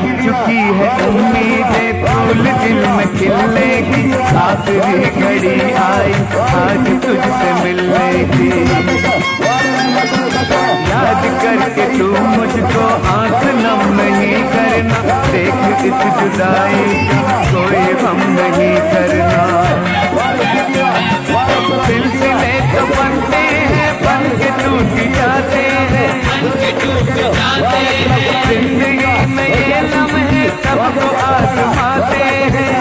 चुकी है उम्मीदें, फूल दिल में खिलेगी, आखिरी घड़ी आई आज तुझसे मिलने की। याद करके तू मुझको आंख नम नहीं करना, देख इस जुदाई का कोई गम नहीं करना। सिलसिले तो बनते हैं, बन के टूट जाते हैं, जिंदगी में ये लम्हे सबको आजमाते हैं।